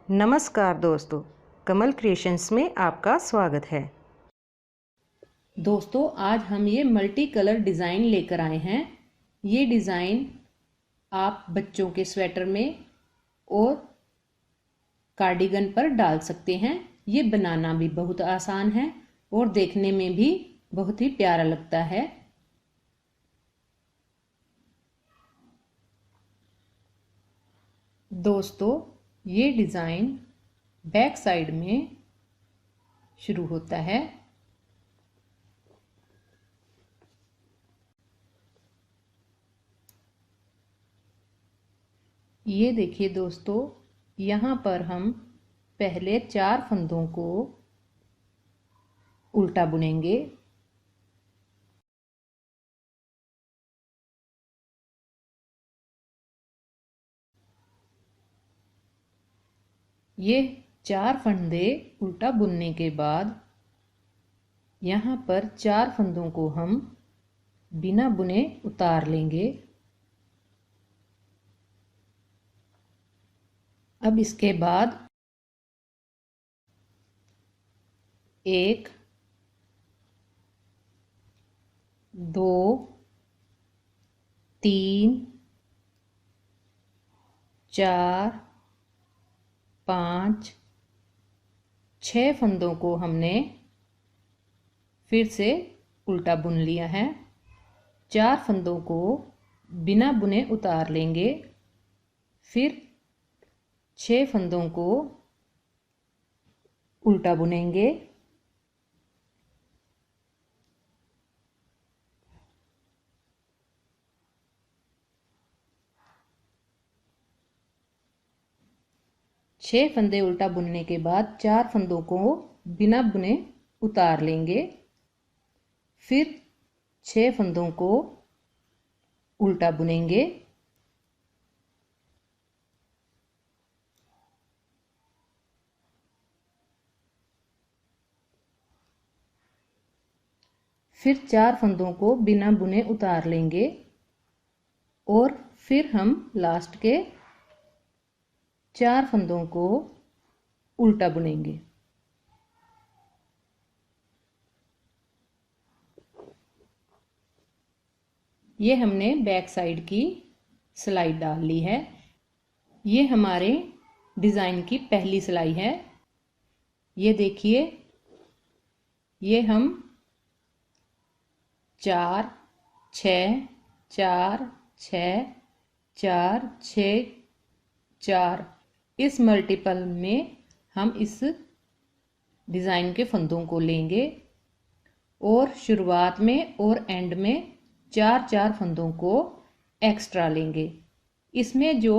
नमस्कार दोस्तों, कमल क्रिएशंस में आपका स्वागत है। दोस्तों आज हम ये मल्टी कलर डिज़ाइन लेकर आए हैं। ये डिज़ाइन आप बच्चों के स्वेटर में और कार्डिगन पर डाल सकते हैं। ये बनाना भी बहुत आसान है और देखने में भी बहुत ही प्यारा लगता है। दोस्तों ये डिज़ाइन बैक साइड में शुरू होता है। ये देखिए दोस्तों, यहाँ पर हम पहले 4 फंदों को उल्टा बुनेंगे। ये 4 फंदे उल्टा बुनने के बाद यहाँ पर 4 फंदों को हम बिना बुने उतार लेंगे। अब इसके बाद 1 2 3 4 5 6 फंदों को हमने फिर से उल्टा बुन लिया है। 4 फंदों को बिना बुने उतार लेंगे। फिर 6 फंदों को उल्टा बुनेंगे। छह फंदे उल्टा बुनने के बाद 4 फंदों को बिना बुने उतार लेंगे। फिर 6 फंदों को उल्टा बुनेंगे। फिर 4 फंदों को बिना बुने उतार लेंगे और फिर हम लास्ट के 4 फंदों को उल्टा बुनेंगे। ये हमने बैक साइड की सिलाई डाल ली है। ये हमारे डिज़ाइन की पहली सिलाई है। ये देखिए, ये हम 4 6 4 6 4 6 4 इस मल्टीपल में हम इस डिज़ाइन के फंदों को लेंगे और शुरुआत में और एंड में 4 फंदों को एक्स्ट्रा लेंगे। इसमें जो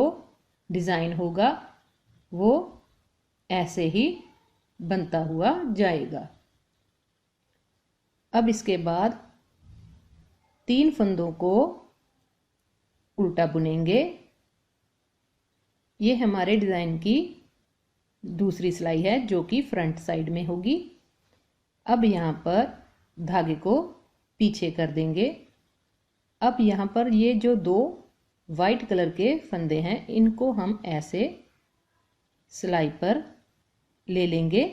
डिज़ाइन होगा वो ऐसे ही बनता हुआ जाएगा। अब इसके बाद 3 फंदों को उल्टा बुनेंगे। ये हमारे डिज़ाइन की दूसरी सिलाई है जो कि फ्रंट साइड में होगी। अब यहाँ पर धागे को पीछे कर देंगे। अब यहाँ पर ये जो 2 वाइट कलर के फंदे हैं इनको हम ऐसे सिलाई पर ले लेंगे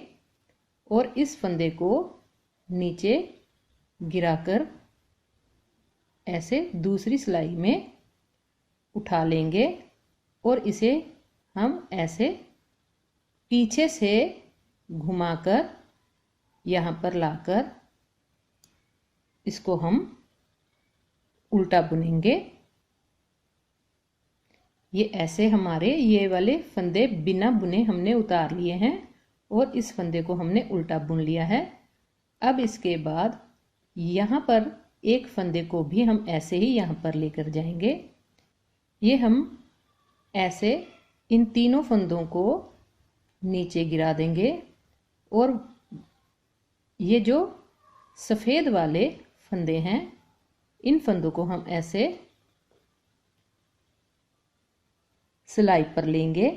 और इस फंदे को नीचे गिराकर ऐसे दूसरी सिलाई में उठा लेंगे और इसे हम ऐसे पीछे से घुमाकर यहाँ पर लाकर इसको हम उल्टा बुनेंगे। ये ऐसे हमारे ये वाले फंदे बिना बुने हमने उतार लिए हैं और इस फंदे को हमने उल्टा बुन लिया है। अब इसके बाद यहाँ पर एक फंदे को भी हम ऐसे ही यहाँ पर लेकर जाएंगे। ये हम ऐसे इन तीनों फंदों को नीचे गिरा देंगे और ये जो सफ़ेद वाले फंदे हैं इन फंदों को हम ऐसे सिलाई पर लेंगे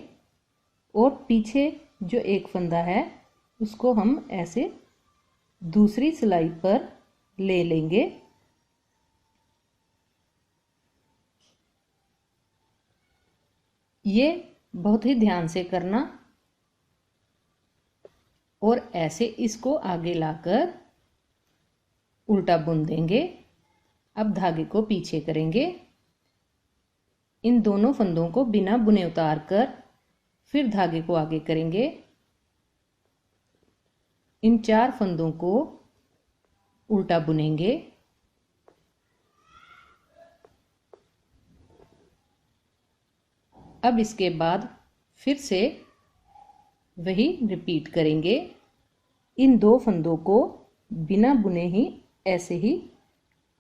और पीछे जो एक फंदा है उसको हम ऐसे दूसरी सिलाई पर ले लेंगे। ये बहुत ही ध्यान से करना और ऐसे इसको आगे लाकर उल्टा बुन देंगे। अब धागे को पीछे करेंगे। इन दोनों फंदों को बिना बुने उतार कर फिर धागे को आगे करेंगे। इन 4 फंदों को उल्टा बुनेंगे। अब इसके बाद फिर से वही रिपीट करेंगे। इन 2 फंदों को बिना बुने ही ऐसे ही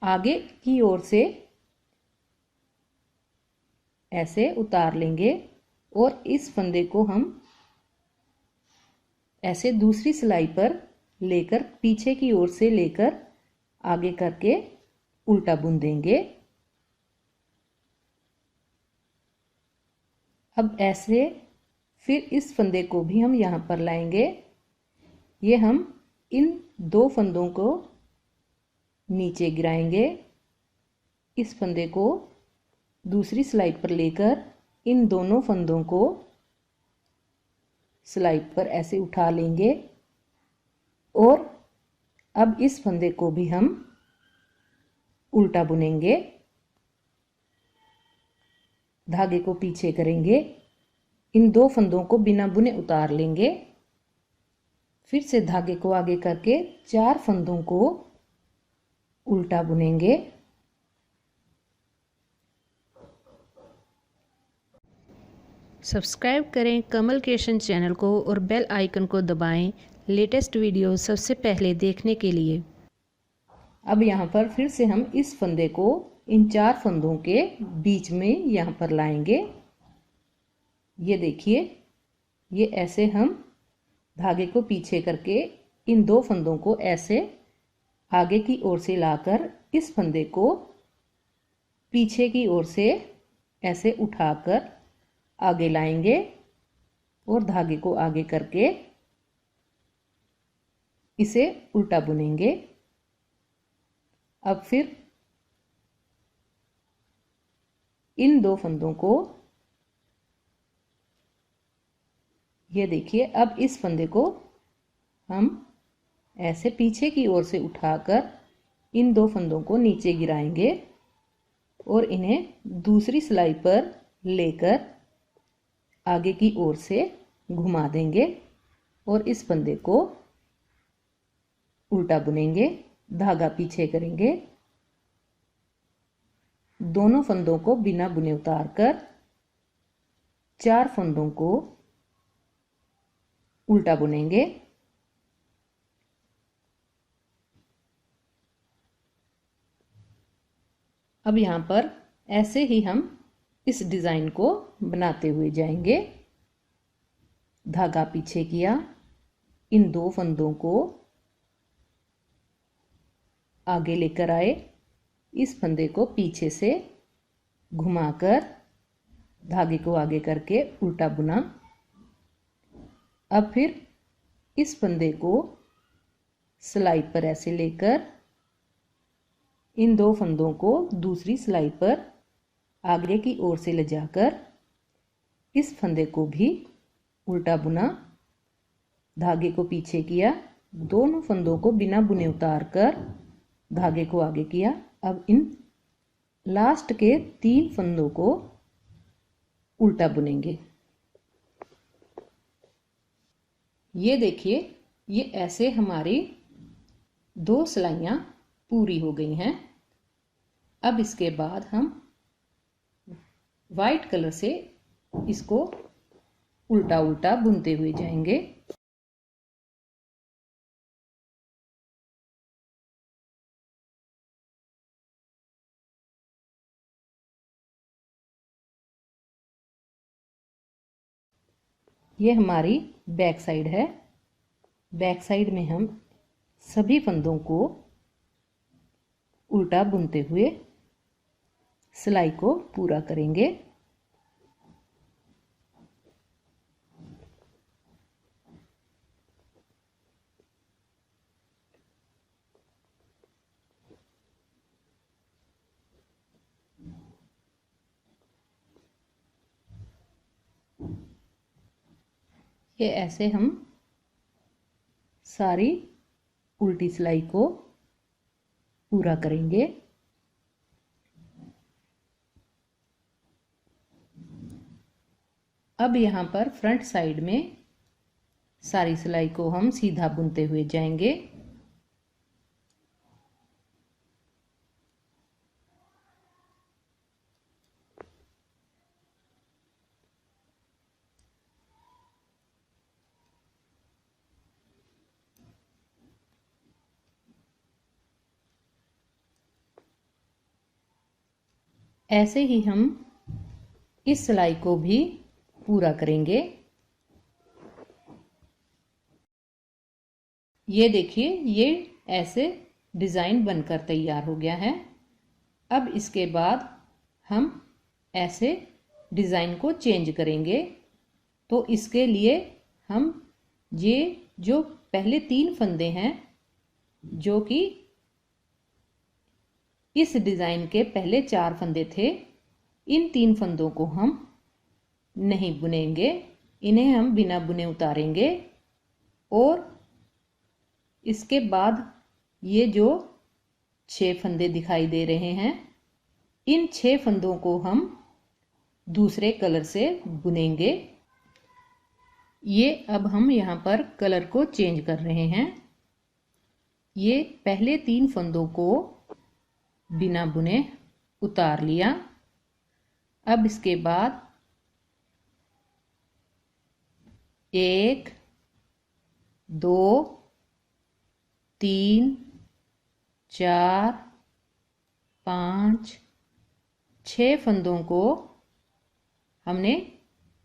आगे की ओर से ऐसे उतार लेंगे और इस फंदे को हम ऐसे दूसरी सिलाई पर लेकर पीछे की ओर से लेकर आगे करके उल्टा बुन देंगे। अब ऐसे फिर इस फंदे को भी हम यहाँ पर लाएंगे। ये हम इन 2 फंदों को नीचे गिराएंगे। इस फंदे को दूसरी सिलाई पर लेकर इन दोनों फंदों को सिलाई पर ऐसे उठा लेंगे और अब इस फंदे को भी हम उल्टा बुनेंगे। धागे को पीछे करेंगे। इन 2 फंदों को बिना बुने उतार लेंगे। फिर से धागे को आगे करके 4 फंदों को उल्टा बुनेंगे। सब्सक्राइब करें कमल क्रिएशन चैनल को और बेल आइकन को दबाएं लेटेस्ट वीडियो सबसे पहले देखने के लिए। अब यहाँ पर फिर से हम इस फंदे को इन 4 फंदों के बीच में यहाँ पर लाएंगे। ये देखिए, ये ऐसे हम धागे को पीछे करके इन 2 फंदों को ऐसे आगे की ओर से लाकर इस फंदे को पीछे की ओर से ऐसे उठाकर आगे लाएंगे और धागे को आगे करके इसे उल्टा बुनेंगे। अब फिर इन 2 फंदों को, ये देखिए, अब इस फंदे को हम ऐसे पीछे की ओर से उठाकर इन 2 फंदों को नीचे गिराएंगे और इन्हें दूसरी सिलाई पर लेकर आगे की ओर से घुमा देंगे और इस फंदे को उल्टा बुनेंगे। धागा पीछे करेंगे। दोनों फंदों को बिना बुने उतार कर 4 फंदों को उल्टा बुनेंगे। अब यहाँ पर ऐसे ही हम इस डिज़ाइन को बनाते हुए जाएंगे। धागा पीछे किया, इन 2 फंदों को आगे लेकर आए, इस फंदे को पीछे से घुमाकर धागे को आगे करके उल्टा बुना। अब फिर इस फंदे को सिलाई पर ऐसे लेकर इन 2 फंदों को दूसरी सिलाई पर आगे की ओर से ले जाकर इस फंदे को भी उल्टा बुना। धागे को पीछे किया, दोनों फंदों को बिना बुने उतार कर धागे को आगे किया। अब इन लास्ट के 3 फंदों को उल्टा बुनेंगे। ये देखिए, ये ऐसे हमारी 2 सिलाइयाँ पूरी हो गई हैं। अब इसके बाद हम वाइट कलर से इसको उल्टा उल्टा बुनते हुए जाएंगे। ये हमारी बैक साइड है। बैक साइड में हम सभी फंदों को उल्टा बुनते हुए सिलाई को पूरा करेंगे। ये ऐसे हम सारी उल्टी सिलाई को पूरा करेंगे। अब यहाँ पर फ्रंट साइड में सारी सिलाई को हम सीधा बुनते हुए जाएंगे। ऐसे ही हम इस सिलाई को भी पूरा करेंगे। ये देखिए, ये ऐसे डिज़ाइन बनकर तैयार हो गया है। अब इसके बाद हम ऐसे डिज़ाइन को चेंज करेंगे। तो इसके लिए हम ये जो पहले 3 फंदे हैं, जो कि इस डिज़ाइन के पहले 4 फंदे थे, इन 3 फंदों को हम नहीं बुनेंगे, इन्हें हम बिना बुने उतारेंगे। और इसके बाद ये जो 6 फंदे दिखाई दे रहे हैं, इन 6 फंदों को हम दूसरे कलर से बुनेंगे। ये अब हम यहाँ पर कलर को चेंज कर रहे हैं। ये पहले 3 फंदों को बिना बुने उतार लिया। अब इसके बाद 1 2 3 4 5 6 फंदों को हमने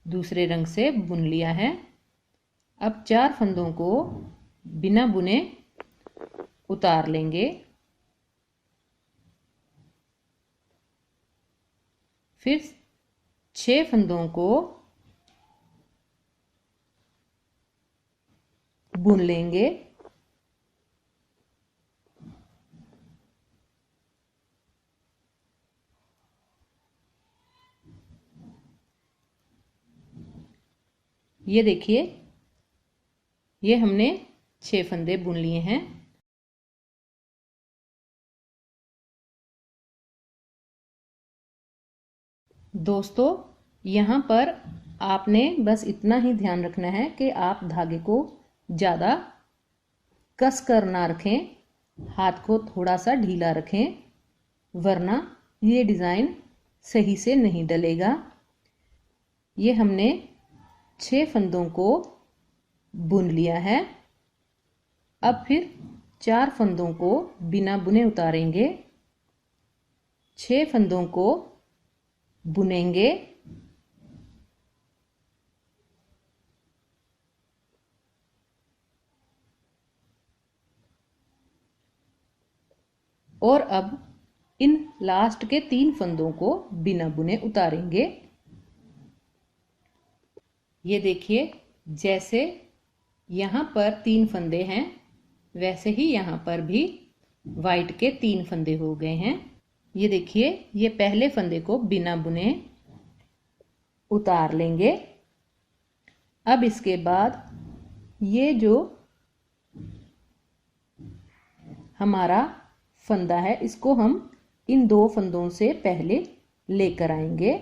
दूसरे रंग से बुन लिया है। अब 4 फंदों को बिना बुने उतार लेंगे। फिर 6 फंदों को बुन लेंगे। ये देखिए, ये हमने 6 फंदे बुन लिए हैं। दोस्तों, यहाँ पर आपने बस इतना ही ध्यान रखना है कि आप धागे को ज़्यादा कस कर ना रखें, हाथ को थोड़ा सा ढीला रखें, वरना ये डिज़ाइन सही से नहीं डलेगा। ये हमने 6 फंदों को बुन लिया है। अब फिर 4 फंदों को बिना बुने उतारेंगे, 6 फंदों को बुनेंगे। और अब इन लास्ट के 3 फंदों को बिना बुने उतारेंगे। ये देखिए, जैसे यहाँ पर 3 फंदे हैं, वैसे ही यहाँ पर भी वाइट के 3 फंदे हो गए हैं। ये देखिए, ये पहले फंदे को बिना बुने उतार लेंगे। अब इसके बाद ये जो हमारा फंदा है, इसको हम इन 2 फंदों से पहले लेकर आएंगे।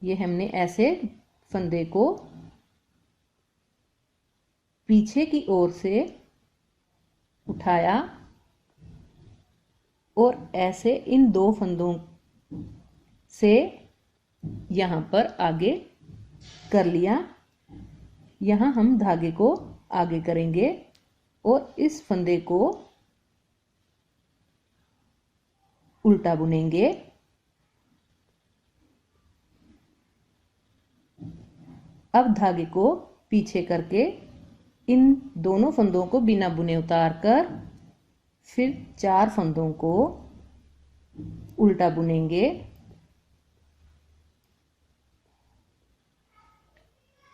ये हमने ऐसे फंदे को पीछे की ओर से उठाया और ऐसे इन 2 फंदों से यहाँ पर आगे कर लिया। यहाँ हम धागे को आगे करेंगे और इस फंदे को उल्टा बुनेंगे। अब धागे को पीछे करके इन दोनों फंदों को बिना बुने उतार कर फिर 4 फंदों को उल्टा बुनेंगे।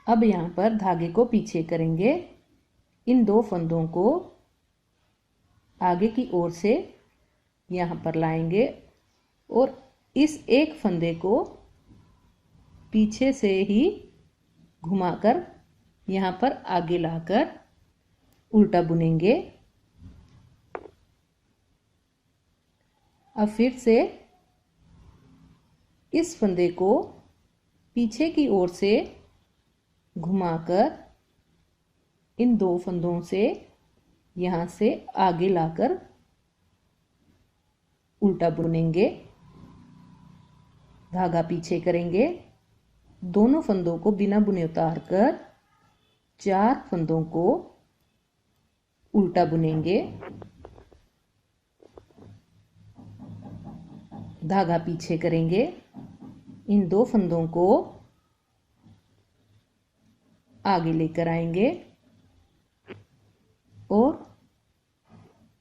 अब यहाँ पर धागे को पीछे करेंगे, इन 2 फंदों को आगे की ओर से यहाँ पर लाएंगे और इस एक फंदे को पीछे से ही घुमाकर यहाँ पर आगे लाकर उल्टा बुनेंगे। अब फिर से इस फंदे को पीछे की ओर से घुमाकर इन दो फंदों से यहाँ से आगे लाकर उल्टा बुनेंगे। धागा पीछे करेंगे। दोनों फंदों को बिना बुने उतार कर 4 फंदों को उल्टा बुनेंगे। धागा पीछे करेंगे। इन 2 फंदों को आगे लेकर आएंगे और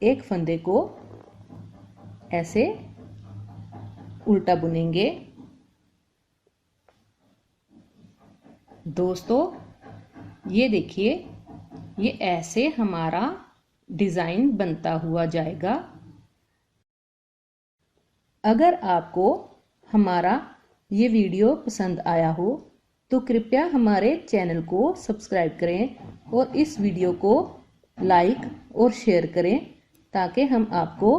एक फंदे को ऐसे उल्टा बुनेंगे। दोस्तों ये देखिए, ये ऐसे हमारा डिज़ाइन बनता हुआ जाएगा। अगर आपको हमारा ये वीडियो पसंद आया हो तो कृपया हमारे चैनल को सब्सक्राइब करें और इस वीडियो को लाइक और शेयर करें ताकि हम आपको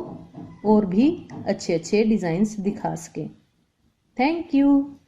और भी अच्छे अच्छे डिज़ाइंस दिखा सकें। Thank you.